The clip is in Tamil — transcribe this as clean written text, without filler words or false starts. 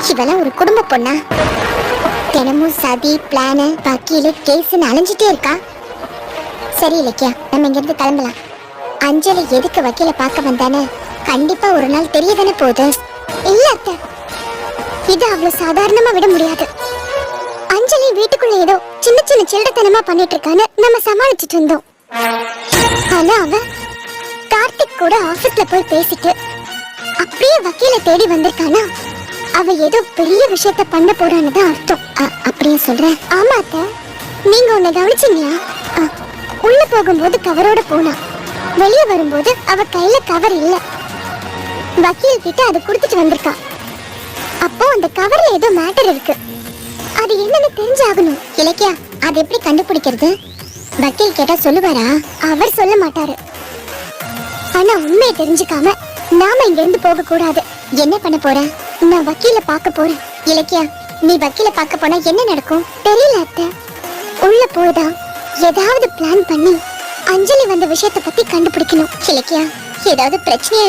இவெல்லாம் ஒரு குடும்ப பொண்ணா? தினமும் சதி பிளான வக்கீலு கேஸ்ன்னு அலைஞ்சிட்டே இருக்கா. சரி இலக்கியா, நம்ம இங்கிருந்து கிளம்பலாம். அஞ்சலி எதுக்கு வக்கீல பார்க்க வந்தானே கண்டிப்பா ஒரு நாள் தெரியதானே போகுது. இல்ல அத்தை, இது அவ்வளவு சாதாரணமா விட முடியாது. அஞ்சலி வீட்டுக்குள்ள ஏதோ சின்ன சின்ன சில்லறத்தனமா பண்ணிட்டு இருக்கான்னு நம்ம சமாளிச்சுட்டு இருந்தோம். ஆனா அவ கார்த்திக் கூட ஆபீஸ்ல போய் பேசிட்டு அப்படியே வக்கீல தேடி வந்திருக்கானா, அவ ஏதோ பெரிய விஷயத்த பண்ண போறான்னு தான் அர்த்தம். அப்படியே சொல்றேன். ஆமா அத்தை, நீங்க உன்னை கவனிச்சீங்களா? உள்ள போகும்போது கவரோட போனா, வெளியே வரும்போது அவ கையில கவர் இல்ல. வக்கீல் கிட்ட அதை கொடுத்துட்டு வந்திருக்கா. அப்போ அந்த கவர்ல ஏதோ மேட்டர் இருக்கு. அது என்னன்னு தெரிஞ்சாகணும். இலக்கியா, அது எப்படி கண்டுபிடிக்கிறது? வக்கீல் கேட்டா சொல்லுவாரா? அவர் சொல்ல மாட்டாரு. ஆனா உண்மையை தெரிஞ்சுக்காம நாம இங்க இருந்து போக கூடாது. என்ன பண்ண போற? நான் வக்கீல பார்க்க போறேன். இலக்கியா, நீ வக்கீல பார்க்க போனா என்ன நடக்கும் தெரியல அத்தை. உள்ள போதா ஏதாவது பிளான் பண்ணி அஞ்சலி வந்த விஷயத்தை பத்தி கண்டுபிடிக்கணும். இலக்கியா, ஏதாவது பிரச்சனையா